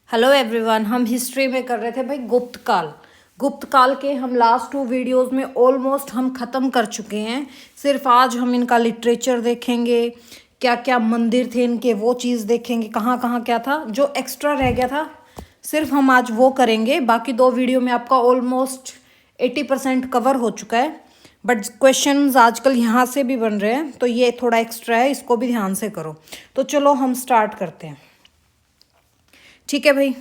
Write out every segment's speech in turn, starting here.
Hello everyone. हम history में कर रहे थे भाई गुप्त काल। गुप्त काल के हम लास्ट 2 वीडियोस में ऑलमोस्ट हम ख़त्म कर चुके हैं। सिर्फ आज हम इनका लिटरेचर देखेंगे, क्या क्या मंदिर थे इनके वो चीज़ देखेंगे, कहाँ कहाँ क्या था जो एक्स्ट्रा रह गया था सिर्फ हम आज वो करेंगे। बाकी 2 वीडियो में आपका ऑलमोस्ट 80% कवर हो चुका है। बट क्वेश्चंस आजकल यहाँ से भी बन रहे हैं तो ये थोड़ा एक्स्ट्रा है, इसको भी ध्यान से करो। तो चलो हम स्टार्ट करते हैं। ठीक है भाई,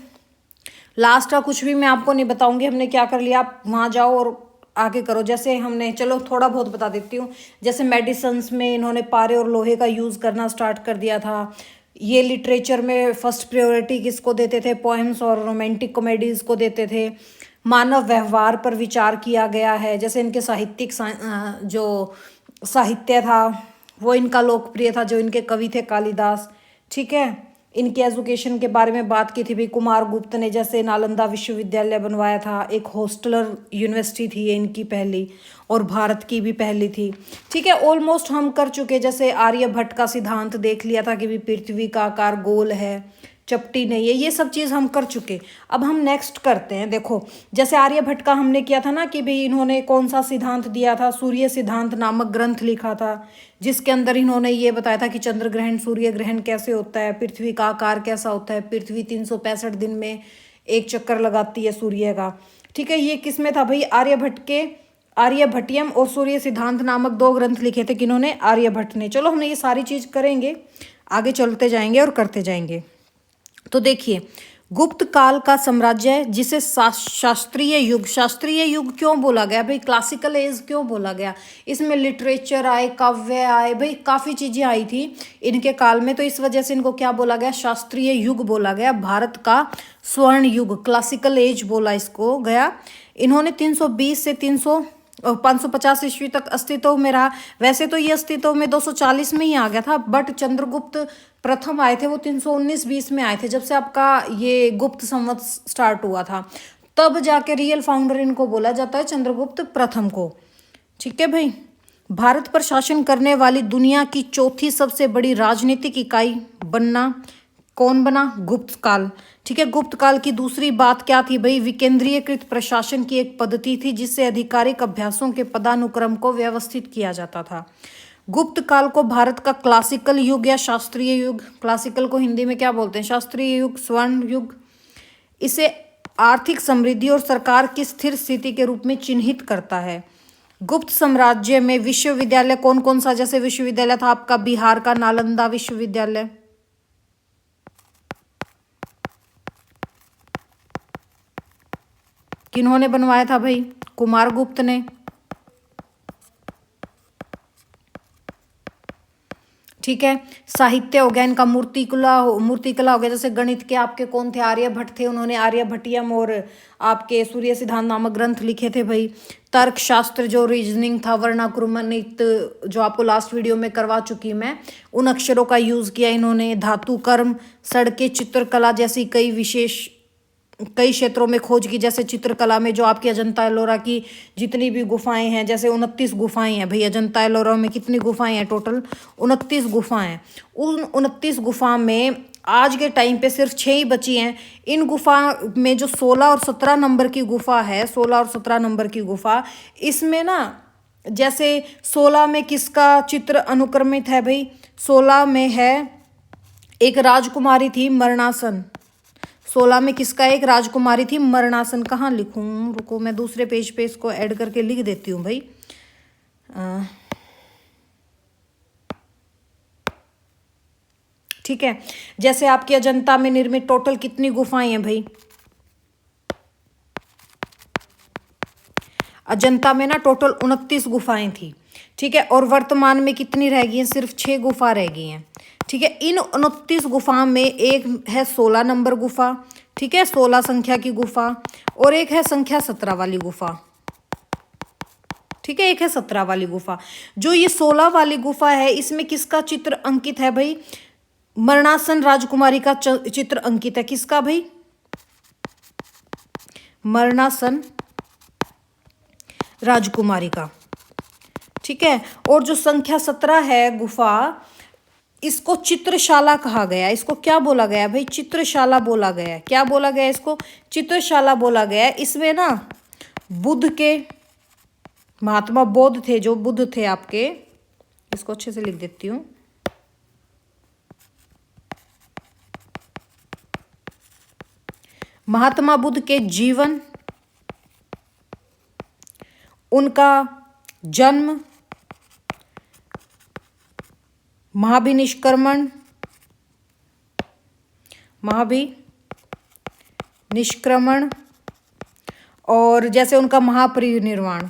लास्ट का कुछ भी मैं आपको नहीं बताऊंगी हमने क्या कर लिया, आप वहाँ जाओ और आगे करो। जैसे हमने, चलो थोड़ा बहुत बता देती हूँ। जैसे मेडिसन्स में इन्होंने पारे और लोहे का यूज़ करना स्टार्ट कर दिया था। ये लिटरेचर में फर्स्ट प्रायोरिटी किसको देते थे? पोएम्स और रोमांटिक कॉमेडीज़ को देते थे। मानव व्यवहार पर विचार किया गया है। जैसे इनके साहित्यिक जो साहित्य था वो इनका लोकप्रिय था, जो इनके कवि थे कालिदास। ठीक है, इनके एजुकेशन के बारे में बात की थी भाई। कुमार गुप्त ने जैसे नालंदा विश्वविद्यालय बनवाया था, एक हॉस्टलर यूनिवर्सिटी थी ये इनकी पहली, और भारत की भी पहली थी। ठीक है, ऑलमोस्ट हम कर चुके। जैसे आर्यभट्ट का सिद्धांत देख लिया था कि भी पृथ्वी का आकार गोल है, चपटी नहीं है, ये सब चीज़ हम कर चुके। अब हम नेक्स्ट करते हैं। देखो, जैसे आर्यभट्ट का हमने किया था ना कि भाई इन्होंने कौन सा सिद्धांत दिया था? सूर्य सिद्धांत नामक ग्रंथ लिखा था, जिसके अंदर इन्होंने ये बताया था कि चंद्र ग्रहण सूर्य ग्रहण कैसे होता है, पृथ्वी का आकार कैसा होता है। पृथ्वी 365 दिन में एक चक्कर लगाती है सूर्य का। ठीक है, ये किस में था भाई? आर्यभट्ट के आर्यभट्टियम और सूर्य सिद्धांत नामक 2 ग्रंथ लिखे थे। किन्होंने? आर्यभट्ट ने। चलो हमने ये सारी चीज़ करेंगे, आगे चलते जाएंगे और करते जाएंगे। तो देखिए, गुप्त काल का साम्राज्य जिसे शास्त्रीय युग क्यों बोला गया भाई? क्लासिकल एज क्यों बोला गया? इसमें लिटरेचर आए, काव्य आए, भाई काफ़ी चीज़ें आई थी इनके काल में, तो इस वजह से इनको क्या बोला गया? शास्त्रीय युग बोला गया। भारत का स्वर्ण युग, क्लासिकल एज बोला इसको गया। इन्होंने 320 से 550 ईस्वी तक अस्तित्व में रहा। वैसे तो ये अस्तित्व में 240 में ही आ गया था, बट चंद्रगुप्त प्रथम आए थे वो 319-20 में आए थे, जब से आपका ये गुप्त संवत स्टार्ट हुआ था, तब जाके रियल फाउंडर इनको बोला जाता है चंद्रगुप्त प्रथम को। ठीक है भाई, भारत पर शासन करने वाली दुनिया की चौथी सबसे बड़ी राजनीतिक इकाई बनना कौन बना? गुप्त काल। ठीक है, गुप्त काल की दूसरी बात क्या थी भाई? विकेंद्रीयकृत प्रशासन की एक पद्धति थी जिससे आधिकारिक अभ्यासों के पदानुक्रम को व्यवस्थित किया जाता था। गुप्त काल को भारत का क्लासिकल युग या शास्त्रीय युग, क्लासिकल को हिंदी में क्या बोलते हैं? शास्त्रीय युग, स्वर्ण युग, इसे आर्थिक समृद्धि और सरकार की स्थिर स्थिति के रूप में चिन्हित करता है। गुप्त साम्राज्य में विश्वविद्यालय कौन कौन सा? जैसे विश्वविद्यालय था आपका बिहार का नालंदा विश्वविद्यालय, किन्होंने बनवाया था भाई? कुमार गुप्त ने। ठीक है, साहित्य हो गया इनका, मूर्तिकला हो गया। जैसे गणित के आपके कौन थे? आर्यभट्ट थे, उन्होंने आर्यभट्टियम और आपके सूर्य सिद्धांत नामक ग्रंथ लिखे थे भाई। तर्क शास्त्र जो रीजनिंग था, वर्णाक्रमणित जो आपको लास्ट वीडियो में करवा चुकी मैं, उन अक्षरों का यूज किया इन्होंने। धातु कर्म, सड़कें, चित्रकला जैसी कई क्षेत्रों में खोज की। जैसे चित्रकला में जो आपकी अजंता एलोरा की जितनी भी गुफाएं हैं, जैसे 29 गुफाएं हैं भाई। अजंता एलोरा में कितनी गुफाएं हैं? टोटल 29 गुफाएं हैं। उन 29 गुफा में आज के टाइम पे सिर्फ 6 ही बची हैं। इन गुफा में जो 16 और 17 नंबर की गुफा है, 16 और 17 नंबर की गुफा, इसमें ना जैसे 16 में किसका चित्र अनुक्रमित है भाई? 16 में है एक राजकुमारी थी मरणासन। 16 में किसका? एक राजकुमारी थी मरणासन। कहाँ लिखूं? रुको, मैं दूसरे पेज पे इसको ऐड करके लिख देती हूँ भाई। ठीक है, जैसे आपकी अजंता में निर्मित टोटल कितनी गुफाएं हैं भाई? अजंता में ना टोटल 29 गुफाएं थी। ठीक है, और वर्तमान में कितनी रह गई हैं? सिर्फ 6 गुफा रह गई हैं। ठीक है, इन 29 गुफा में एक है 16 नंबर गुफा, ठीक है, 16 संख्या की गुफा, और एक है संख्या 17 वाली गुफा। ठीक है, एक है 17 वाली गुफा। जो ये 16 वाली गुफा है, इसमें किसका चित्र अंकित है भाई? मरणासन राजकुमारी का चित्र अंकित है। किसका भाई? मरणासन राजकुमारी का। ठीक है, और जो संख्या 17 है गुफा, इसको चित्रशाला कहा गया। इसको क्या बोला गया भाई? चित्रशाला बोला गया। क्या बोला गया इसको? चित्रशाला बोला गया। इसमें ना बुद्ध के महात्मा बौद्ध थे, जो बुद्ध थे आपके, इसको अच्छे से लिख देती हूँ। महात्मा बुद्ध के जीवन, उनका जन्म, महाभिनिष्क्रमण, महाभिनिष्क्रमण और जैसे उनका महापरिनिर्वाण।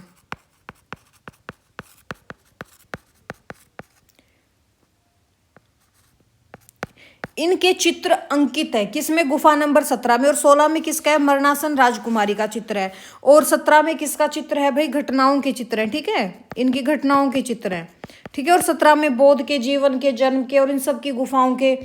इनके चित्र अंकित है किसमें? गुफा नंबर 17 में। और 16 में किसका है? मरणासन राजकुमारी का चित्र है। और 17 में किसका चित्र है भाई? घटनाओं के चित्र हैं, ठीक है, इनकी घटनाओं के चित्र हैं, ठीक है। और 17 में बौद्ध के जीवन के, जन्म के और इन सब की गुफाओं के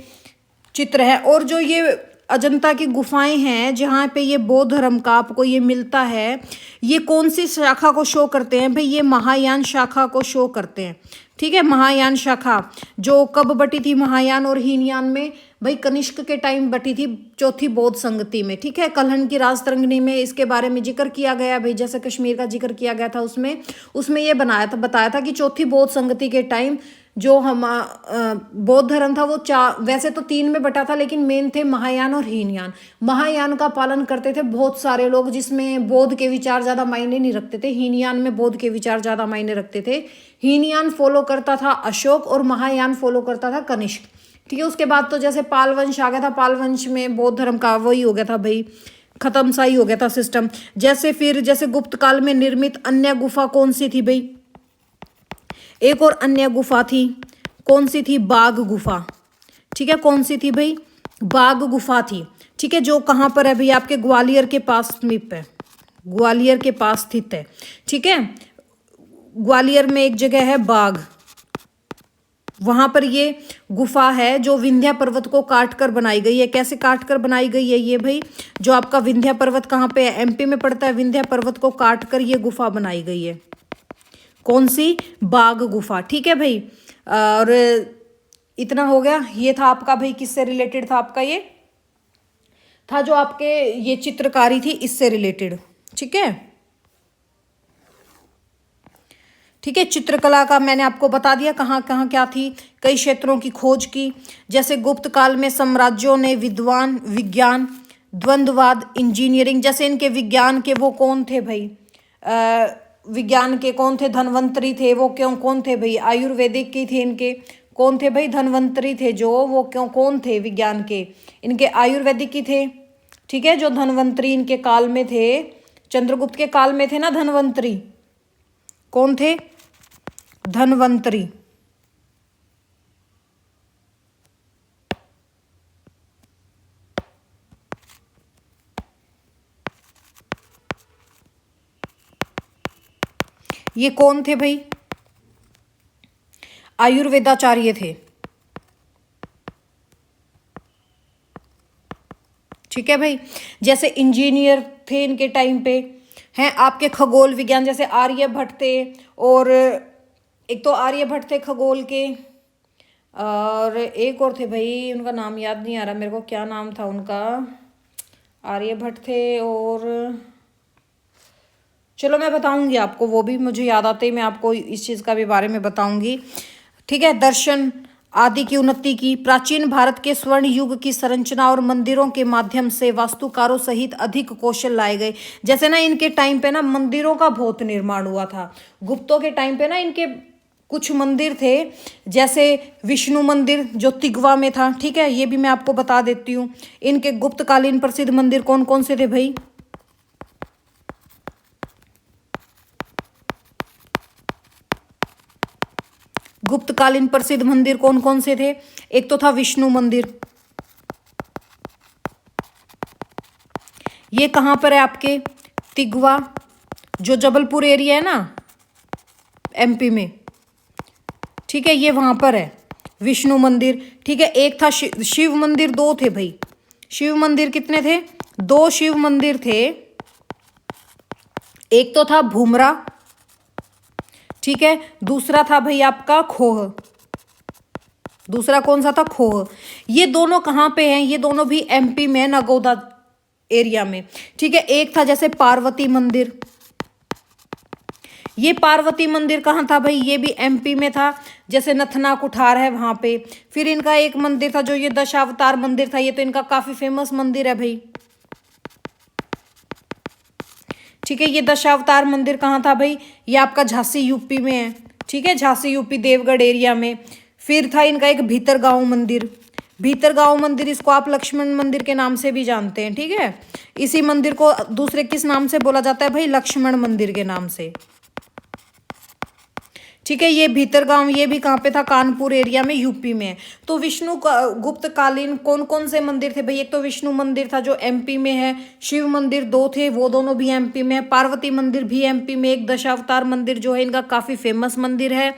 चित्र है। और जो ये अजंता की गुफाएं हैं जहाँ पे ये बौद्ध धर्म का आपको ये मिलता है, ये कौन सी शाखा को शो करते हैं भाई? ये महायान शाखा को शो करते हैं, ठीक है। महायान शाखा जो कब बटी थी? महायान और हीनयान में भाई कनिष्क के टाइम बटी थी, चौथी बौद्ध संगति में, ठीक है। कल्हण की राजतरंगिणी में इसके बारे में जिक्र किया गया भाई, जैसे कश्मीर का जिक्र किया गया था उसमें ये बताया था कि चौथी बौद्ध संगति के टाइम जो हम बौद्ध धर्म था वो वैसे तो 3 में बटा था, लेकिन मेन थे महायान और हीनयान। महायान का पालन करते थे बहुत सारे लोग, जिसमें बौद्ध के विचार ज़्यादा मायने नहीं रखते थे। हीनयान में बौद्ध के विचार ज़्यादा मायने रखते थे। हीनयान फॉलो करता था अशोक और महायान फॉलो करता था कनिष्क, ठीक है। उसके बाद तो जैसे पाल वंश आ गया था, पाल वंश में बौद्ध धर्म का वही हो गया था भाई, खत्म सा ही हो गया था सिस्टम। जैसे गुप्त काल में निर्मित अन्य गुफा कौन सी थी भाई? एक और अन्य गुफा थी, कौन सी थी? बाघ गुफा, ठीक है। कौन सी थी भाई? बाघ गुफा थी, ठीक है। जो कहाँ पर है भाई? आपके ग्वालियर के पास समीप है, ग्वालियर के पास स्थित है, ठीक है। ग्वालियर में एक जगह है बाघ, वहां पर ये गुफा है जो विंध्या पर्वत को काट कर बनाई गई है। कैसे काट कर बनाई गई है ये भाई? जो आपका विंध्या पर्वत कहाँ पे है? एमपी में पड़ता है। विंध्या पर्वत को काट कर ये गुफा बनाई गई है। कौन सी? बाघ गुफा, ठीक है भाई। और इतना हो गया। ये था आपका भाई, किससे रिलेटेड था आपका? ये था जो आपके ये चित्रकारी थी, इससे रिलेटेड, ठीक है, ठीक है। चित्रकला का मैंने आपको बता दिया कहाँ कहाँ क्या थी, कई क्षेत्रों की खोज की। जैसे गुप्त काल में साम्राज्यों ने विज्ञान, द्वंद्ववाद, इंजीनियरिंग, जैसे इनके विज्ञान के वो कौन थे भाई? विज्ञान के कौन थे? धन्वंतरी थे। वो क्यों कौन थे भाई? आयुर्वेदिक के थे इनके, कौन थे भाई? धन्वंतरी थे जो, वो क्यों कौन थे? विज्ञान के इनके आयुर्वेदिक की थे, ठीक है। जो धन्वंतरी इनके काल में थे, चंद्रगुप्त के काल में थे ना धन्वंतरी, कौन थे? धन्वंतरी, ये कौन थे भाई? आयुर्वेदाचार्य थे, ठीक है भाई। जैसे इंजीनियर थे इनके टाइम पे, हैं आपके खगोल विज्ञान, जैसे आर्यभट्ट थे। और एक तो आर्यभट्ट थे खगोल के, और एक और थे भाई, उनका नाम याद नहीं आ रहा मेरे को, क्या नाम था उनका? आर्यभट्ट थे और चलो मैं बताऊंगी आपको, वो भी मुझे याद आते ही मैं आपको इस चीज़ का भी बारे में बताऊंगी, ठीक है। दर्शन आदि की उन्नति की। प्राचीन भारत के स्वर्ण युग की संरचना और मंदिरों के माध्यम से वास्तुकारों सहित अधिक कौशल लाए गए। जैसे ना इनके टाइम पे ना मंदिरों का बहुत निर्माण हुआ था। गुप्तों के टाइम पे ना इनके कुछ मंदिर थे, जैसे विष्णु मंदिर जो तिगवा में था, ठीक है, ये भी मैं आपको बता देती हूँ। इनके गुप्तकालीन प्रसिद्ध मंदिर कौन कौन से थे भाई? गुप्तकालीन प्रसिद्ध मंदिर कौन कौन से थे? एक तो था विष्णु मंदिर, ये कहाँ पर है आपके? तिगवा, जो जबलपुर एरिया है ना एमपी में, ठीक है, ये वहां पर है विष्णु मंदिर, ठीक है। एक था शिव मंदिर, 2 थे भाई। शिव मंदिर कितने थे? 2 शिव मंदिर थे। एक तो था भूमरा, ठीक है, दूसरा था भाई आपका खोह, दूसरा कौन सा था, खोह। ये दोनों कहाँ पे हैं, ये दोनों भी एमपी में, नगोदा एरिया में। ठीक है, एक था जैसे पार्वती मंदिर, ये पार्वती मंदिर कहाँ था भाई, ये भी एमपी में था, जैसे नथना कुठार है वहां पे। फिर इनका एक मंदिर था जो ये दशावतार मंदिर था, ये तो इनका काफी फेमस मंदिर है भाई। ठीक है, ये दशावतार मंदिर कहाँ था भाई, ये आपका झांसी यूपी में है। ठीक है, झांसी यूपी देवगढ़ एरिया में। फिर था इनका एक भीतरगांव मंदिर, भीतरगांव मंदिर, इसको आप लक्ष्मण मंदिर के नाम से भी जानते हैं। ठीक है, इसी मंदिर को दूसरे किस नाम से बोला जाता है भाई, लक्ष्मण मंदिर के नाम से। ठीक है, ये भीतरगांव, ये भी कहाँ पे था, कानपुर एरिया में, यूपी में। तो विष्णु गुप्त कालीन कौन कौन से मंदिर थे भाई, एक तो विष्णु मंदिर था जो एमपी में है, शिव मंदिर दो थे, वो दोनों भी एमपी में है, पार्वती मंदिर भी एमपी में, एक दशावतार मंदिर जो है इनका काफी फेमस मंदिर है।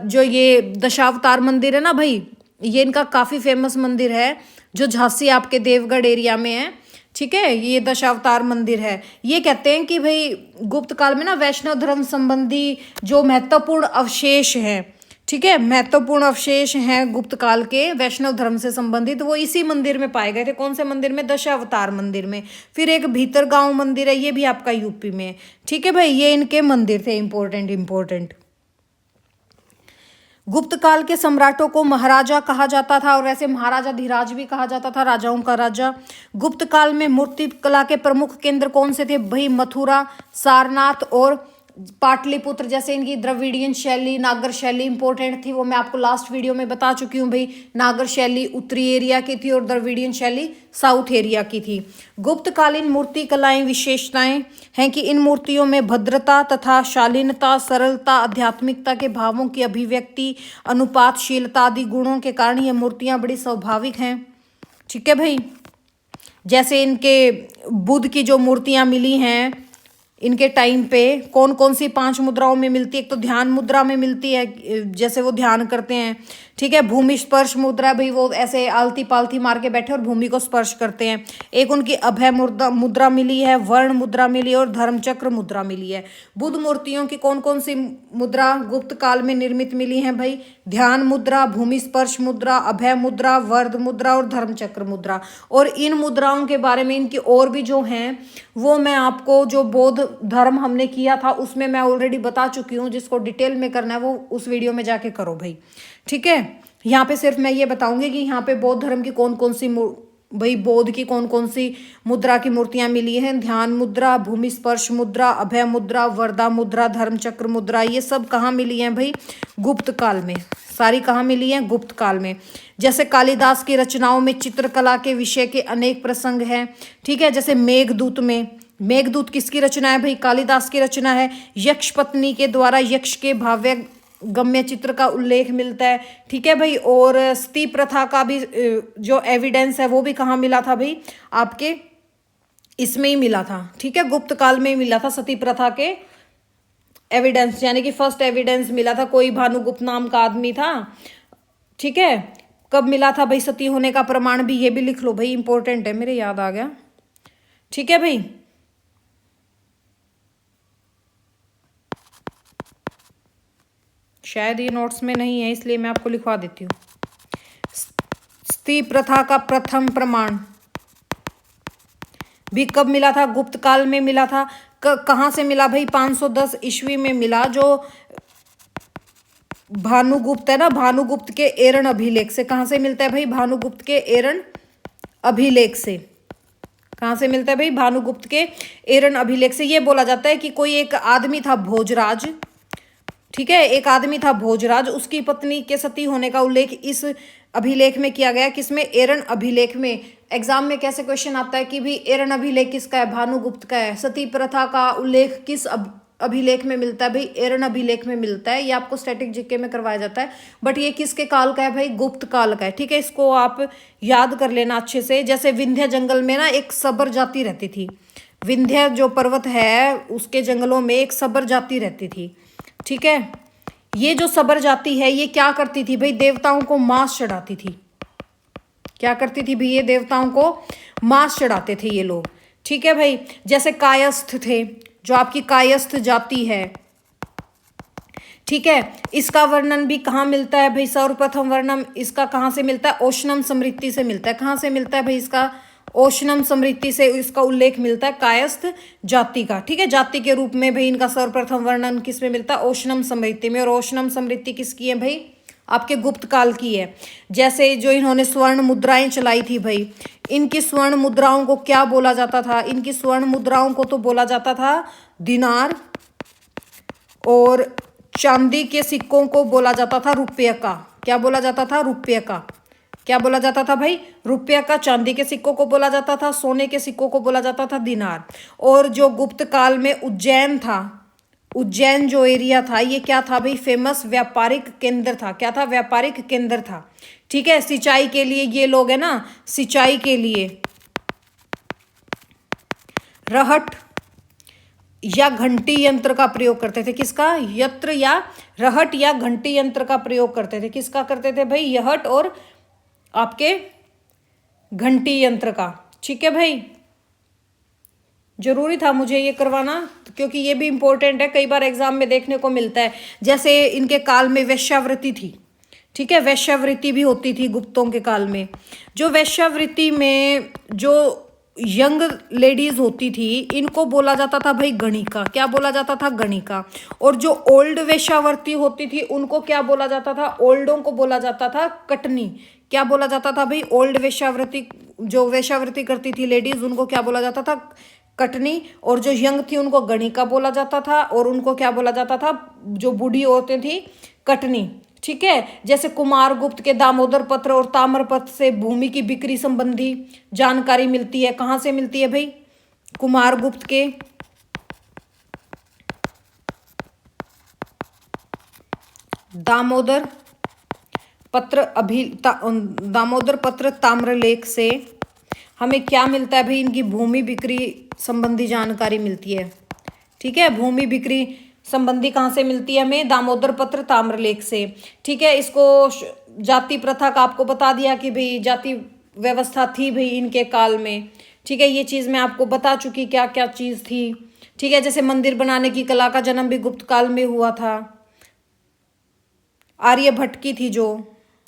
जो ये दशावतार मंदिर है ना भाई, ये इनका काफी फेमस मंदिर है, जो झांसी आपके देवगढ़ एरिया में है। ठीक है, ये दशावतार मंदिर है। ये कहते हैं कि भाई गुप्त काल में ना वैष्णव धर्म संबंधी जो महत्वपूर्ण अवशेष हैं, ठीक है, महत्वपूर्ण अवशेष हैं गुप्त काल के वैष्णव धर्म से संबंधित, वो इसी मंदिर में पाए गए थे। कौन से मंदिर में, दशावतार मंदिर में। फिर एक भीतरगांव मंदिर है, ये भी आपका यूपी में। ठीक है भाई, ये इनके मंदिर थे इंपॉर्टेंट। गुप्त काल के सम्राटों को महाराजा कहा जाता था, और वैसे महाराजा धीराज भी कहा जाता था, राजाओं का राजा। गुप्त काल में मूर्ति कला के प्रमुख केंद्र कौन से थे भाई, मथुरा, सारनाथ और पाटलिपुत्र। जैसे इनकी द्रविडियन शैली, नागर शैली इंपॉर्टेंट थी, वो मैं आपको लास्ट वीडियो में बता चुकी हूँ भाई। नागर शैली उत्तरी एरिया की थी और द्रविडियन शैली साउथ एरिया की थी। गुप्तकालीन मूर्ति कलाएं विशेषताएं हैं कि इन मूर्तियों में भद्रता तथा शालीनता, सरलता, आध्यात्मिकता के भावों की अभिव्यक्ति, अनुपातशीलता आदि गुणों के कारण ये मूर्तियां बड़ी स्वाभाविक हैं। ठीक है भाई, जैसे इनके बुद्ध की जो मूर्तियां मिली हैं इनके टाइम पे, कौन कौन सी 5 मुद्राओं में मिलती है, एक तो ध्यान मुद्रा में मिलती है, जैसे वो ध्यान करते हैं। ठीक है, भूमि स्पर्श मुद्रा, भाई वो ऐसे आलती पालती मार के बैठे और भूमि को स्पर्श करते हैं। एक उनकी अभय मुद्रा मिली है, वर्ण मुद्रा मिली है और धर्मचक्र मुद्रा मिली है। बुद्ध मूर्तियों की कौन कौन सी मुद्रा गुप्त काल में निर्मित मिली है भाई, ध्यान मुद्रा, भूमि स्पर्श मुद्रा, अभय मुद्रा, वर्ण मुद्रा और धर्मचक्र मुद्रा। और इन मुद्राओं के बारे में इनकी और भी जो हैं वो मैं आपको, जो बौद्ध धर्म हमने किया था उसमें मैं ऑलरेडी बता चुकी हूँ। जिसको डिटेल में करना है वो उस वीडियो में जाके करो भाई। ठीक है, यहाँ पे सिर्फ मैं ये बताऊंगी कि यहाँ पे बौद्ध धर्म की कौन कौन सी भाई बौद्ध की कौन कौन सी मुद्रा की मूर्तियां मिली हैं। ध्यान मुद्रा, भूमि स्पर्श मुद्रा, अभय मुद्रा, वरदा मुद्रा, धर्मचक्र मुद्रा, ये सब कहाँ मिली हैं भाई, गुप्त काल में। सारी कहाँ मिली हैं, गुप्त काल में। जैसे कालिदास की रचनाओं में चित्रकला के विषय के अनेक प्रसंग हैं। ठीक है, जैसे मेघदूत में, मेघदूत किसकी रचना है भाई, कालिदास की रचना है। यक्ष पत्नी के द्वारा यक्ष के भाव्य गम्य चित्र का उल्लेख मिलता है। ठीक है भाई, और सती प्रथा का भी जो एविडेंस है वो भी कहाँ मिला था भाई, आपके इसमें ही मिला था। ठीक है, गुप्त काल में ही मिला था सती प्रथा के एविडेंस, यानी कि फर्स्ट एविडेंस मिला था। कोई भानुगुप्त नाम का आदमी था। ठीक है, कब मिला था भाई सती होने का प्रमाण भी, ये भी लिख लो भाई, इंपॉर्टेंट है, मेरे याद आ गया। ठीक है भाई, शायद ये नोट्स में नहीं है इसलिए मैं आपको लिखवा देती हूँ। सती प्रथा का प्रथम प्रमाण भी कब मिला था, गुप्त काल में मिला था। कहाँ से मिला भाई, 510 ईस्वी में मिला। जो भानुगुप्त है ना, भानुगुप्त के एरण अभिलेख से। कहाँ से मिलता है भाई, भानुगुप्त के एरण अभिलेख से। कहाँ से मिलता है भाई, भानुगुप्त के एरण अभिलेख से। ये बोला जाता है कि कोई एक आदमी था भोजराज। ठीक है, एक आदमी था भोजराज, उसकी पत्नी के सती होने का उल्लेख इस अभिलेख में किया गया। किसमें, एरण अभिलेख में। एग्जाम में कैसे क्वेश्चन आता है कि भी एरण अभिलेख किसका है, भानुगुप्त का है। सती प्रथा का उल्लेख किस अभिलेख में मिलता है भाई, एरण अभिलेख में मिलता है। ये आपको स्टैटिक जीके में करवाया जाता है, बट ये किसके काल का है भाई, गुप्त काल का है। ठीक है, इसको आप याद कर लेना अच्छे से। जैसे विंध्य जंगल में ना एक सबर जाति रहती थी। विंध्य जो पर्वत है उसके जंगलों में एक सबर जाति रहती थी। ठीक है, ये जो सबर जाति है ये क्या करती थी भाई, देवताओं को मांस चढ़ाती थी। क्या करती थी भाई, ये देवताओं को मांस चढ़ाते थे ये लोग। ठीक है भाई, जैसे कायस्थ थे, जो आपकी कायस्थ जाति है। ठीक है। इसका वर्णन भी कहाँ मिलता है भाई? सर्वप्रथम वर्णन इसका कहाँ से मिलता है? ओशनम स्मृति से मिलता है। कहाँ से मिलता है भाई? इसका ओशनम स्मृति से इसका उल्लेख मिलता है, कायस्थ जाति का। ठीक है, जाति के रूप में भाई इनका सर्वप्रथम वर्णन किस में मिलता है? ओशनम स्मृति में। और ओशनम स्मृति किसकी है भाई? आपके गुप्त काल की है। जैसे जो इन्होंने स्वर्ण मुद्राएं चलाई थी भाई, इनकी स्वर्ण मुद्राओं को क्या बोला जाता था? इनकी स्वर्ण मुद्राओं को तो बोला जाता था दिनार, और चांदी के सिक्कों को बोला जाता था रुपये का। क्या बोला जाता था? रुपये का। क्या बोला जाता था भाई? रुपये का। चांदी के सिक्कों को बोला जाता था, सोने के सिक्कों को बोला जाता था दिनार। और जो गुप्त काल में उज्जैन था, उज्जैन जो एरिया था, ये क्या था भाई? फेमस व्यापारिक केंद्र था। क्या था? व्यापारिक केंद्र था। ठीक है, सिंचाई के लिए ये लोग है ना, सिंचाई के लिए रहट या घंटी यंत्र का प्रयोग करते थे। किसका? यंत्र या रहट या घंटी यंत्र का प्रयोग करते थे। किसका करते थे भाई? यहट और आपके घंटी यंत्र का। ठीक है भाई, जरूरी था मुझे ये करवाना क्योंकि ये भी इंपॉर्टेंट है, कई बार एग्जाम में देखने को मिलता है। जैसे इनके काल में वेश्यावृत्ति थी। ठीक है, वेश्यावृत्ति भी होती थी गुप्तों के काल में। जो वेश्यावृत्ति में जो यंग लेडीज होती थी, इनको बोला जाता था भाई गणिका। क्या बोला जाता था? गणिका। और जो ओल्ड वेश्यावृत्ति होती थी, उनको क्या बोला जाता था? ओल्डों को बोला जाता था कटनी। क्या बोला जाता था भाई? ओल्ड वेश्यावृत्ति, जो वेश्यावृत्ति करती थी लेडीज, उनको क्या बोला जाता था? कटनी। और जो यंग थी उनको गणिका बोला जाता था। और उनको क्या बोला जाता था? जो बूढ़ी औरतें थी, कटनी। ठीक है, जैसे कुमार गुप्त के दामोदर पत्र और ताम्रपत्र से भूमि की बिक्री संबंधी जानकारी मिलती है। कहाँ से मिलती है भाई? कुमार गुप्त के दामोदर पत्र दामोदर पत्र ताम्रलेख से हमें क्या मिलता है भाई? इनकी भूमि बिक्री संबंधी जानकारी मिलती है। ठीक है, भूमि बिक्री संबंधी कहाँ से मिलती है हमें? दामोदर पत्र ताम्रलेख से। ठीक है, इसको जाति प्रथा का आपको बता दिया कि भाई जाति व्यवस्था थी भाई इनके काल में। ठीक है, ये चीज़ मैं आपको बता चुकी क्या क्या चीज़ थी। ठीक है, जैसे मंदिर बनाने की कला का जन्म भी गुप्त काल में हुआ था। आर्यभट्ट की थी जो,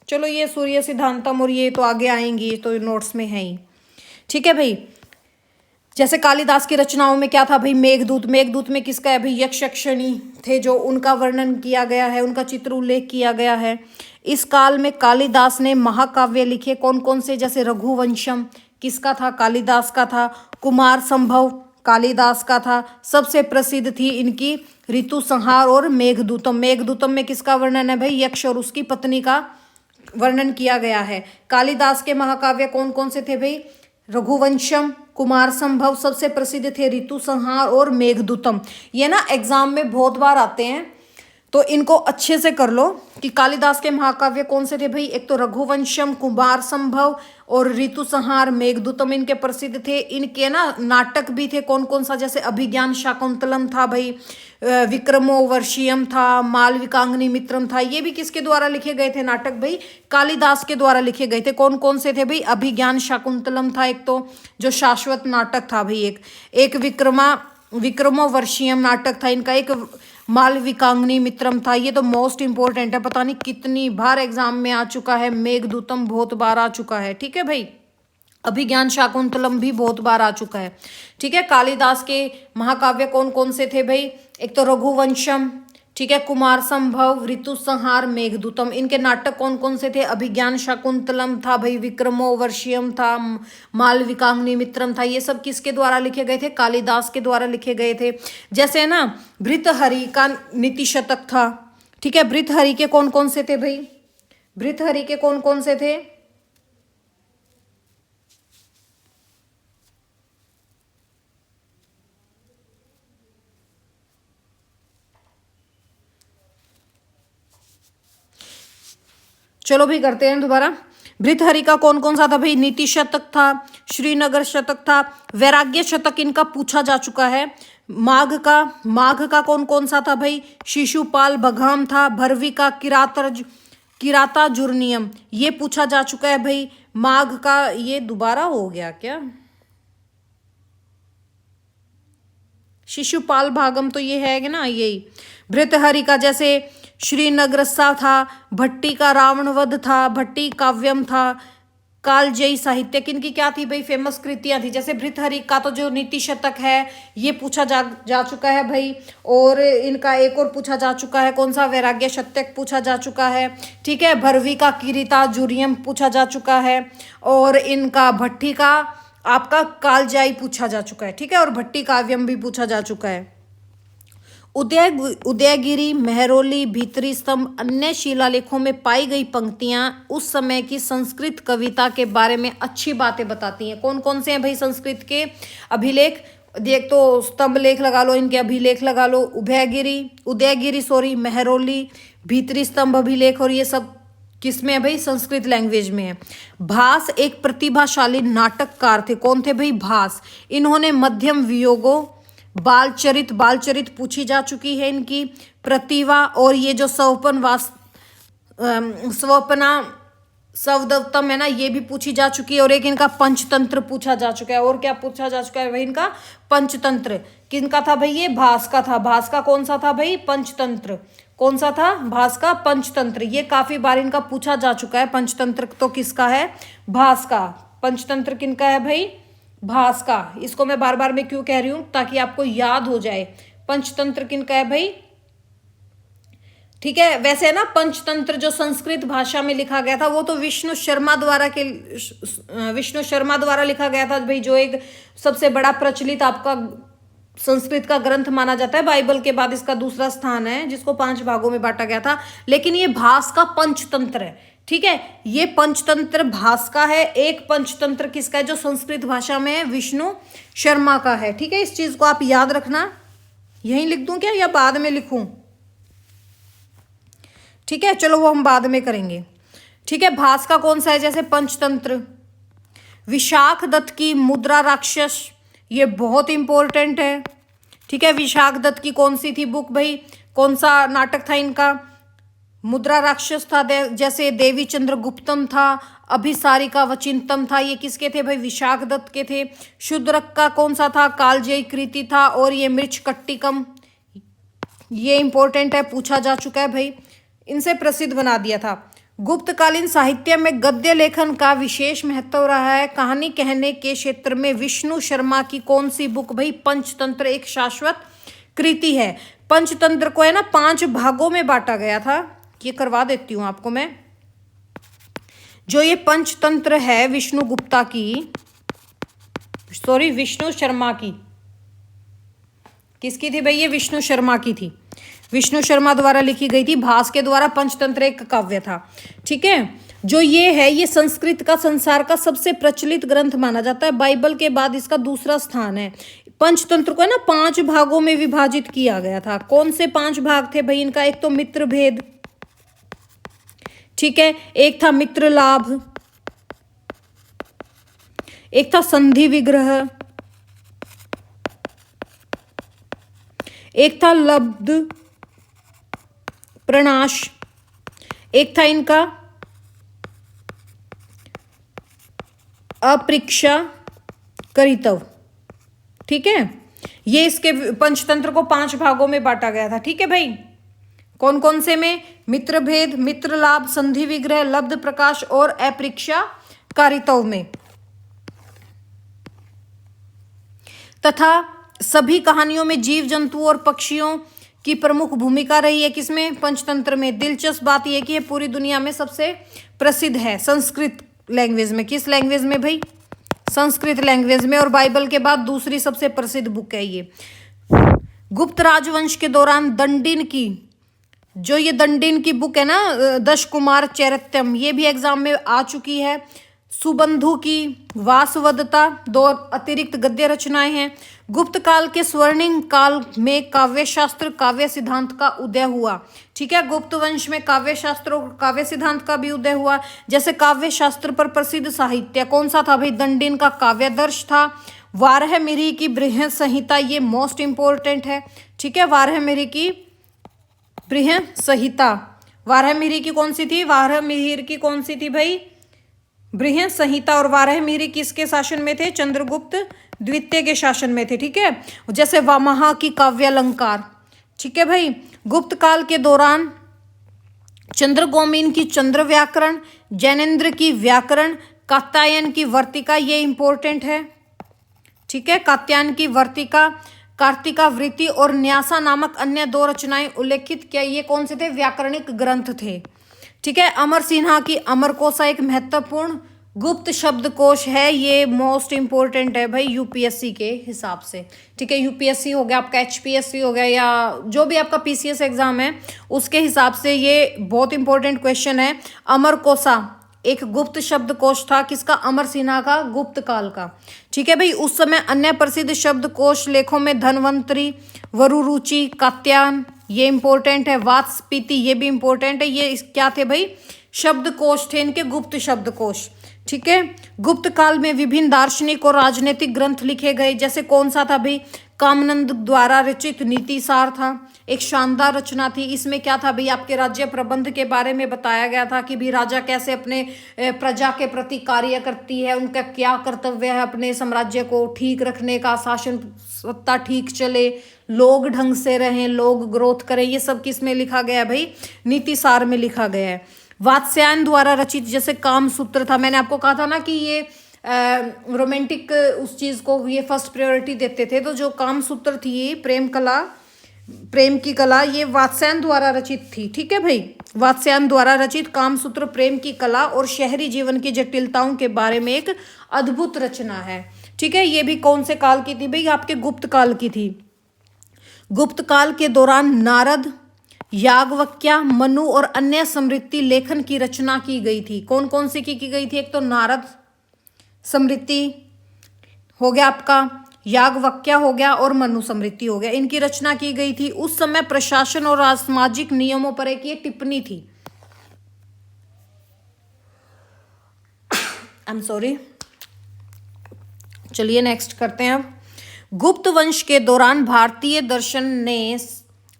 चलो ये सूर्य सिद्धांतम और ये तो आगे आएंगी, तो नोट्स में है ही। ठीक है भाई, जैसे कालिदास की रचनाओं में क्या था भाई? मेघदूत। मेघदूत में किसका है भाई? यक्ष यक्षिणी थे, जो उनका वर्णन किया गया है, उनका चित्र उल्लेख किया गया है। इस काल में कालिदास ने महाकाव्य लिखे कौन कौन से? जैसे रघुवंशम किसका था? कालिदास का था। कुमार संभव कालिदास का था। सबसे प्रसिद्ध थी इनकी ऋतु संहार और मेघदूतम। मेघदूतम में किसका वर्णन है भाई? यक्ष और उसकी पत्नी का वर्णन किया गया है। कालिदास के महाकाव्य कौन कौन से थे भाई? रघुवंशम, कुमार संभव, सबसे प्रसिद्ध थे ऋतु संहार और मेघदूतम। ये ना एग्जाम में बहुत बार आते हैं, तो इनको अच्छे से कर लो कि कालिदास के महाकाव्य कौन से थे भाई? एक तो रघुवंशम, कुमार संभव और ऋतु संहार, मेघदूतम इनके प्रसिद्ध थे। इनके ना नाटक भी थे कौन कौन सा? जैसे अभिज्ञान शाकुंतलम था भाई, विक्रमोर्वशीयम था, मालविकाग्नि मित्रम था। ये भी किसके द्वारा लिखे गए थे नाटक भाई? कालिदास के द्वारा लिखे गए थे। कौन कौन से थे भाई? अभिज्ञान शाकुंतलम था एक तो, जो शाश्वत नाटक था भाई। एक विक्रमोर्वशीयम नाटक था इनका। एक मालविकाग्नि मित्रम था। ये तो मोस्ट इंपॉर्टेंट है, पता नहीं कितनी बार एग्जाम में आ चुका है। मेघदूतम बहुत बार आ चुका है। ठीक है भाई, अभिज्ञान शाकुंतलम भी बहुत बार आ चुका है। ठीक है, कालिदास के महाकाव्य कौन कौन से थे भाई? एक तो रघुवंशम, ठीक है, कुमार संभव, ऋतु संहार, मेघदूतम। इनके नाटक कौन कौन से थे? अभिज्ञान शाकुंतलम था भाई, विक्रमोर्वशीयम था, मालविकाग्नि मित्रम था। ये सब किसके द्वारा लिखे गए थे? कालिदास के द्वारा लिखे गए थे। जैसे ना भृतहरि का नीति शतक था। ठीक है, भृतहरि के कौन कौन से थे भाई? भृतहरि के कौन कौन से थे? चलो भी करते हैं दोबारा। भृतहरि का कौन कौन सा था भाई? नीति शतक था, श्रीनगर शतक था, वैराग्य शतक इनका पूछा जा चुका है। माघ का कौन कौन सा था भाई? शिशुपाल बघाम था। भरवी का किराता जुर्नियम, ये पूछा जा चुका है भाई। माघ का ये दोबारा हो गया क्या? शिशुपाल भागम तो ये है ना, यही। भृतहरि का जैसे श्रीनगरसा था, भट्टी का रावणवध था, भट्टी काव्यम था, कालजयी साहित्य किनकी क्या थी भाई, फेमस कृतियां थी। जैसे भृतहरि का तो जो नीति शतक है ये पूछा जा चुका है भाई, और इनका एक और पूछा जा चुका है, कौन सा, वैराग्य शतक पूछा जा चुका है, ठीक है। भरवी का कीरिता जुरियम पूछा जा चुका है, और इनका भट्टी का आपका कालजयी पूछा जा चुका है, ठीक है, और भट्टी काव्यम भी पूछा जा चुका है। उदयगिरी, मेहरौली, भीतरी स्तंभ, अन्य शिलालेखों में पाई गई पंक्तियां उस समय की संस्कृत कविता के बारे में अच्छी बातें बताती हैं। कौन कौन से हैं भाई संस्कृत के अभिलेख, देख तो स्तंभ लेख लगा लो, इनके अभिलेख लगा लो, उदयगिरी मेहरौली, भीतरी स्तंभ अभिलेख, और ये सब किसमें है भाई, संस्कृत लैंग्वेज में है। भास एक प्रतिभाशाली नाटककार थे। कौन थे भाई, भास। इन्होंने मध्यम वियोगों, बालचरित पूछी जा चुकी है इनकी। प्रतिभा, और ये जो स्वपना सवदत्तम है ना, ये भी पूछी जा चुकी है। और एक इनका पंचतंत्र पूछा जा चुका है। और क्या पूछा जा चुका है भाई, इनका पंचतंत्र। किनका था भाई, ये भास का था। भास का कौन सा था भाई, पंचतंत्र। कौन सा था, भास का पंचतंत्र। ये काफी बार इनका पूछा जा चुका है। पंचतंत्र तो किसका है, भास का। पंचतंत्र किनका है भाई, भास का। इसको मैं बार बार में क्यों कह रही हूं, ताकि आपको याद हो जाए। पंचतंत्र किनका है भाई, ठीक है। वैसे है ना, पंचतंत्र जो संस्कृत भाषा में लिखा गया था वो तो विष्णु शर्मा द्वारा लिखा गया था भाई, जो एक सबसे बड़ा प्रचलित आपका संस्कृत का ग्रंथ माना जाता है। बाइबल के बाद इसका दूसरा स्थान है, जिसको 5 भागों में बांटा गया था। लेकिन ये भास का पंचतंत्र है, ठीक है। ये पंचतंत्र भास का है। एक पंचतंत्र किसका है, जो संस्कृत भाषा में है, विष्णु शर्मा का है, ठीक है। इस चीज को आप याद रखना। यहीं लिख दूं क्या, या बाद में लिखूं, ठीक है। चलो वो हम बाद में करेंगे, ठीक है। भास का कौन सा है, जैसे पंचतंत्र। विशाख दत्त की मुद्रा राक्षस, ये बहुत इंपॉर्टेंट है, ठीक है। विशाख दत्त की कौन सी थी बुक भाई, कौन सा नाटक था इनका, मुद्रा राक्षस था। जैसे देवी चंद्र गुप्तम था, अभिसारिका वचिंतम था, ये किसके थे भाई, विशाख दत्त के थे। शूद्रक का कौन सा था, कालजयी कृति था। और ये मृच्छकट्टिकम, ये इंपॉर्टेंट है, पूछा जा चुका है भाई, इनसे प्रसिद्ध बना दिया था। गुप्तकालीन साहित्य में गद्य लेखन का विशेष महत्व रहा है। कहानी कहने के क्षेत्र में विष्णु शर्मा की कौन सी बुक भाई, पंचतंत्र एक शाश्वत कृति है। पंचतंत्र को है ना 5 भागों में बांटा गया था। ये करवा देती हूं आपको मैं। जो ये पंचतंत्र है विष्णु शर्मा की, किसकी थी भाई, ये विष्णु शर्मा की थी। विष्णु शर्मा द्वारा लिखी गई थी। भास के द्वारा पंचतंत्र एक काव्य था, ठीक है। जो ये है, ये संस्कृत का संसार का सबसे प्रचलित ग्रंथ माना जाता है। बाइबल के बाद इसका दूसरा स्थान है। पंचतंत्र को है ना 5 भागों में विभाजित किया गया था। कौन से 5 भाग थे भाई इनका, एक तो मित्र भेद, ठीक है, एक था मित्र लाभ, एक था संधि विग्रह, एक था लब्ध प्रणाश, एक था इनका अपरीक्षा करितव, ठीक है। ये इसके पंचतंत्र को 5 भागों में बांटा गया था, ठीक है भाई। कौन कौन से में, मित्र भेद, मित्र लाभ, संधि विग्रह, लब्ध प्रकाश और अपरीक्षा कारितव में। तथा सभी कहानियों में जीव जंतु और पक्षियों की प्रमुख भूमिका रही है। किसमें, पंचतंत्र में। दिलचस्प बात यह कि ये पूरी दुनिया में सबसे प्रसिद्ध है संस्कृत लैंग्वेज में। किस लैंग्वेज में भाई, संस्कृत लैंग्वेज में। और बाइबल के बाद दूसरी सबसे प्रसिद्ध बुक है ये। गुप्त राजवंश के दौरान दंडिन की, जो ये दंडिन की बुक है ना, दश कुमार चैरित्यम, ये भी एग्जाम में आ चुकी है। सुबंधु की वासवदता, 2 अतिरिक्त गद्य रचनाएं हैं। गुप्त काल के स्वर्णिम काल में काव्य शास्त्र, काव्य सिद्धांत का उदय हुआ, ठीक है। गुप्त वंश में काव्य शास्त्र और काव्य सिद्धांत का भी उदय हुआ। जैसे काव्य शास्त्र पर प्रसिद्ध साहित्य कौन सा था भाई, दंडिन का काव्यादर्श था। वारहमिहिर की बृहत संहिता, ये मोस्ट इंपॉर्टेंट है, ठीक है। वारहमिहिर की बृहत संहिता, वारहमिहिर की कौन सी थी, वारहमिहिर की कौन सी थी भाई, बृहत संहिता और वाराहमिहिर किसके शासन में थे? चंद्रगुप्त द्वितीय के शासन में थे। ठीक है, जैसे वामहा की काव्यालंकार। ठीक है भाई, गुप्त काल के दौरान चंद्रगौमिन की चंद्र व्याकरण, जैनेन्द्र की व्याकरण, कात्यायन की वर्तिका, ये इंपॉर्टेंट है। ठीक है, कात्यायन की वर्तिका, कार्तिकावृत्ति और न्यासा नामक अन्य 2 रचनाएं उल्लेखित किया। ये कौन से थे? व्याकरणिक ग्रंथ थे। ठीक है, अमर सिन्हा की अमरकोश एक महत्वपूर्ण गुप्त शब्दकोश है। ये मोस्ट इंपॉर्टेंट है भाई यूपीएससी के हिसाब से। ठीक है, यूपीएससी हो गया आपका, एचपीएससी हो गया, या जो भी आपका पीसीएस एग्जाम है उसके हिसाब से ये बहुत इंपॉर्टेंट क्वेश्चन है। अमरकोशा एक गुप्त शब्दकोश था, किसका? अमर सिन्हा का, गुप्त काल का। ठीक है भाई, उस समय अन्य प्रसिद्ध शब्दकोश लेखों में धन्वंतरी, वरुरुचि, कात्यायन, ये इंपॉर्टेंट है। वात्स्पीति, ये भी इंपॉर्टेंट है। ये क्या थे भाई? शब्दकोश थे इनके, गुप्त शब्दकोश। ठीक है, गुप्त काल में विभिन्न दार्शनिक और राजनीतिक ग्रंथ लिखे गए। जैसे कौन सा था भाई? कामनंद द्वारा रचित नीतिसार था, एक शानदार रचना थी। इसमें क्या था भाई? आपके राज्य प्रबंध के बारे में बताया गया था कि भी राजा कैसे अपने प्रजा के प्रति कार्य करती है, उनका क्या कर्तव्य है अपने साम्राज्य को ठीक रखने का, शासन सत्ता ठीक चले, लोग ढंग से रहें, लोग ग्रोथ करें। ये सब किस में लिखा गया है भाई? नीतिसार में लिखा गया है। वात्स्यायन द्वारा रचित जैसे कामसूत्र था, मैंने आपको कहा था ना कि ये रोमांटिक उस चीज को ये फर्स्ट प्रायोरिटी देते थे। तो जो कामसूत्र थी, प्रेम कला, प्रेम की कला, ये वात्स्यायन द्वारा रचित थी। ठीक है भाई, वात्स्यायन द्वारा रचित कामसूत्र प्रेम की कला और शहरी जीवन की जटिलताओं के बारे में एक अद्भुत रचना है। ठीक है, ये भी कौन से काल की थी भाई? आपके गुप्त काल की थी। गुप्त काल के दौरान नारद, याज्ञवल्क्य, मनु और अन्य स्मृति लेखन की रचना की गई थी। कौन कौन सी की गई थी? एक तो नारद स्मृति हो गया आपका, याज्ञवल्क्य हो गया और मनु स्मृति हो गया, इनकी रचना की गई थी। उस समय प्रशासन और सामाजिक नियमों पर एक ये टिप्पणी थी। I am sorry. चलिए नेक्स्ट करते हैं अब। गुप्त वंश के दौरान भारतीय दर्शन ने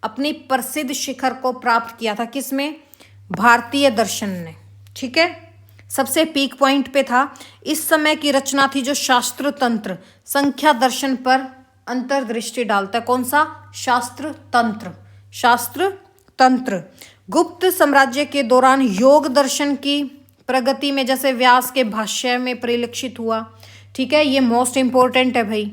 अपनी प्रसिद्ध शिखर को प्राप्त किया था। किसमें? भारतीय दर्शन ने। ठीक है, सबसे पीक पॉइंट पे था। इस समय की रचना थी जो शास्त्र तंत्र, संख्या दर्शन पर अंतर्दृष्टि डालता है। कौन सा? शास्त्र तंत्र, शास्त्र तंत्र। गुप्त साम्राज्य के दौरान योग दर्शन की प्रगति में जैसे व्यास के भाष्य में परिलक्षित हुआ। ठीक है, ये मोस्ट इंपॉर्टेंट है भाई।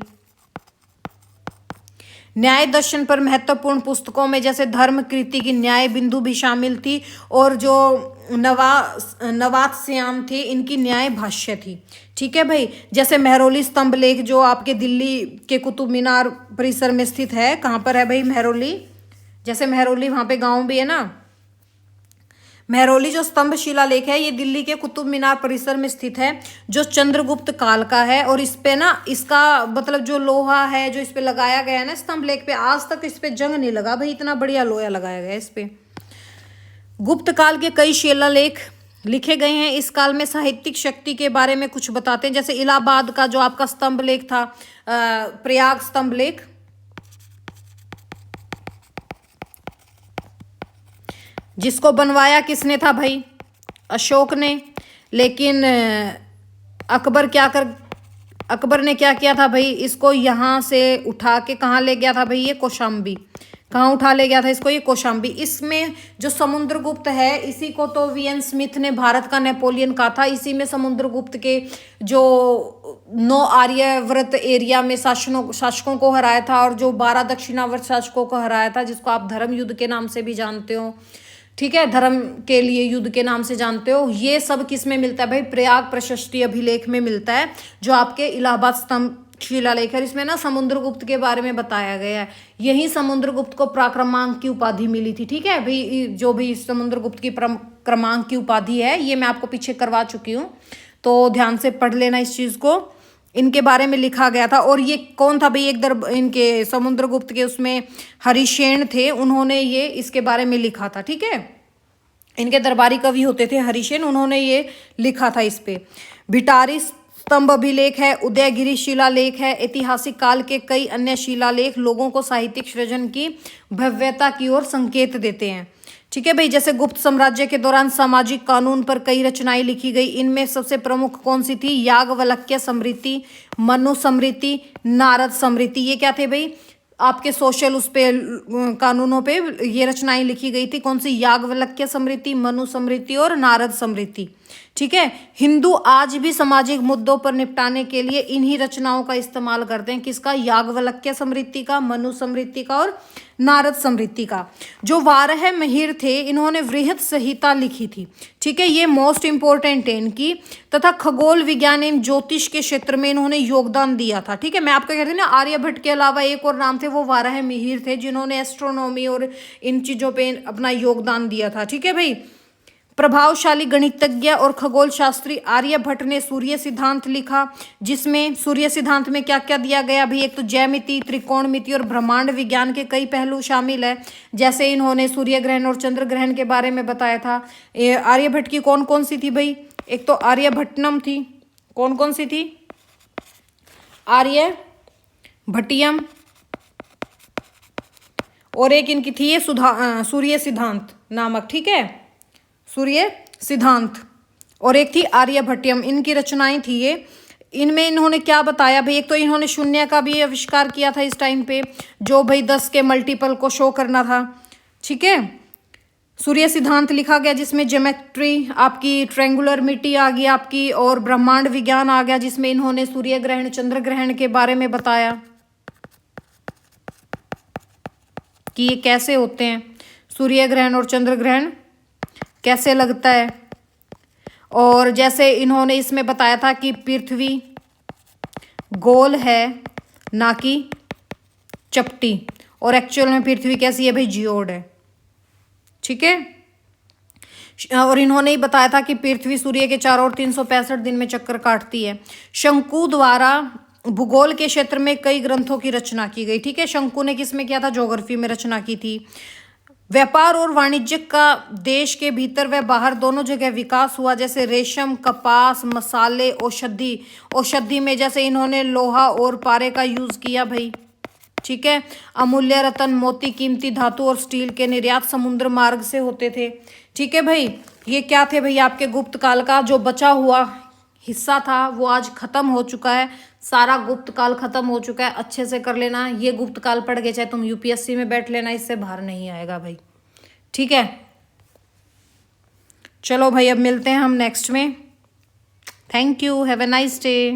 न्याय दर्शन पर महत्वपूर्ण पुस्तकों में जैसे धर्म कृति की न्याय बिंदु भी शामिल थी, और जो नवात्स्याम थे इनकी न्याय भाष्य थी। ठीक है भाई, जैसे मेहरौली स्तंभ लेख जो आपके दिल्ली के कुतुब मीनार परिसर में स्थित है। कहाँ पर है भाई मेहरौली? जैसे मेहरौली वहाँ पे गांव भी है ना। मेहरौली जो स्तंभ शिलालेख है ये दिल्ली के कुतुब मीनार परिसर में स्थित है, जो चंद्रगुप्त काल का है। और इस पे ना इसका मतलब जो लोहा है जो इस पे लगाया गया है ना स्तंभ लेख पे, आज तक इस पे जंग नहीं लगा भाई, इतना बढ़िया लोहा लगाया गया है इस पे। गुप्त काल के कई शिलालेख लिखे गए हैं। इस काल में साहित्यिक शक्ति के बारे में कुछ बताते हैं। जैसे इलाहाबाद का जो आपका स्तंभ लेख था, प्रयाग स्तंभ लेख, जिसको बनवाया किसने था भाई? अशोक ने। लेकिन अकबर ने क्या किया था भाई? इसको यहाँ से उठा के कहाँ ले गया था भाई? ये कौशाम्बी। कहाँ उठा ले गया था इसको? ये कौशाम्बी। इसमें जो समुद्रगुप्त है इसी को तो वीएन स्मिथ ने भारत का नेपोलियन कहा था। इसी में समुद्रगुप्त के जो 9 आर्यव्रत एरिया में शासकों को हराया था, और जो 12 दक्षिणावर्त शासकों को हराया था, जिसको आप धर्म युद्ध के नाम से भी जानते हो। ठीक है, धर्म के लिए युद्ध के नाम से जानते हो। ये सब किस में मिलता है भाई? प्रयाग प्रशस्ति अभिलेख में मिलता है, जो आपके इलाहाबाद स्तंभ शिलालेख है। इसमें ना समुद्रगुप्त के बारे में बताया गया है। यही समुद्रगुप्त को पराक्रमांक की उपाधि मिली थी। ठीक है भाई, जो भी समुद्रगुप्त की क्रमांक की उपाधि है ये मैं आपको पीछे करवा चुकी हूँ, तो ध्यान से पढ़ लेना इस चीज को। इनके बारे में लिखा गया था। और ये कौन था भाई? इनके समुद्रगुप्त के उसमें हरिशेन थे, उन्होंने ये इसके बारे में लिखा था। ठीक है, इनके दरबारी कवि होते थे हरिशेन, उन्होंने ये लिखा था इस पे। भिटारी स्तंभ अभिलेख है, उदयगिरी शिलालेख है। ऐतिहासिक काल के कई अन्य शिलालेख लोगों को साहित्यिक सृजन की भव्यता की ओर संकेत देते हैं। ठीक है भाई। जैसे गुप्त साम्राज्य के दौरान सामाजिक कानून पर कई रचनाएं लिखी गई। इनमें सबसे प्रमुख कौन सी थी? याज्ञवल्क्य स्मृति, मनु स्मृति, नारद स्मृति। ये क्या थे भाई? आपके सोशल उस पे कानूनों पे ये रचनाएं लिखी गई थी। कौन सी? याज्ञवल्क्य स्मृति, मनु स्मृति और नारद स्मृति। ठीक है। हिंदू आज भी सामाजिक मुद्दों पर निपटाने के लिए इन्हीं रचनाओं का इस्तेमाल करते हैं। किसका? याज्ञवल्क्य स्मृति का, मनु स्मृति का और नारद स्मृति का। जो वारह मिहिर थे, इन्होंने वृहत संहिता लिखी थी। ठीक है, ये मोस्ट इंपॉर्टेंट है इनकी। तथा खगोल विज्ञान एवं ज्योतिष के क्षेत्र में इन्होंने योगदान दिया था। ठीक है, मैं आपको कहती हूँ ना, आर्यभट्ट के अलावा एक और नाम थे, वो वारह मिहिर थे, जिन्होंने एस्ट्रोनॉमी और इन चीजों पे अपना योगदान दिया था। ठीक है भाई। प्रभावशाली गणितज्ञ और खगोल शास्त्री आर्यभट्ट ने सूर्य सिद्धांत लिखा, जिसमें सूर्य सिद्धांत में क्या क्या दिया गया भाई? एक तो ज्यामिति, त्रिकोणमिति और ब्रह्मांड विज्ञान के कई पहलू शामिल है। जैसे इन्होंने सूर्य ग्रहण और चंद्र ग्रहण के बारे में बताया था। आर्यभट्ट की कौन कौन सी थी भाई? एक तो आर्यभट्टनम थी। कौन कौन सी थी? आर्यभट्टियम। और एक इनकी थी ये सूर्य सिद्धांत नामक। ठीक है, सूर्य सिद्धांत। और एक थी आर्यभट्टियम। इनकी रचनाएं थी ये। इनमें इन्होंने क्या बताया भाई? एक तो इन्होंने शून्य का भी आविष्कार किया था इस टाइम पे, जो भाई 10 के मल्टीपल को शो करना था। ठीक है, सूर्य सिद्धांत लिखा गया, जिसमें ज्योमेट्री आपकी, ट्रायंगुलरिटी आ गई आपकी, और ब्रह्मांड विज्ञान आ गया, जिसमें इन्होंने सूर्य ग्रहण, चंद्र ग्रहण के बारे में बताया कि ये कैसे होते हैं, सूर्य ग्रहण और चंद्र ग्रहण कैसे लगता है। और जैसे इन्होंने इसमें बताया था कि पृथ्वी गोल है ना कि चपटी, और एक्चुअल में पृथ्वी कैसी है भाई? जियोड है। ठीक है। और इन्होंने ही बताया था कि पृथ्वी सूर्य के चारों ओर 365 दिन में चक्कर काटती है। शंकु द्वारा भूगोल के क्षेत्र में कई ग्रंथों की रचना की गई। ठीक है, शंकु ने किसमें किया था? ज्योग्राफी में रचना की थी। व्यापार और वाणिज्य का देश के भीतर व बाहर दोनों जगह विकास हुआ। जैसे रेशम, कपास, मसाले, औषधि में जैसे इन्होंने लोहा और पारे का यूज किया भाई। ठीक है। अमूल्य रत्न, मोती, कीमती धातु और स्टील के निर्यात समुद्र मार्ग से होते थे। ठीक है भाई। ये क्या थे भाई? आपके गुप्त काल का जो बचा हुआ हिस्सा था वो आज खत्म हो चुका है। सारा गुप्त काल खत्म हो चुका है। अच्छे से कर लेना। ये गुप्त काल पढ़ के चाहे तुम यूपीएससी में बैठ लेना, इससे बाहर नहीं आएगा भाई। ठीक है, चलो भाई, अब मिलते हैं हम नेक्स्ट में। Thank you, have a nice day.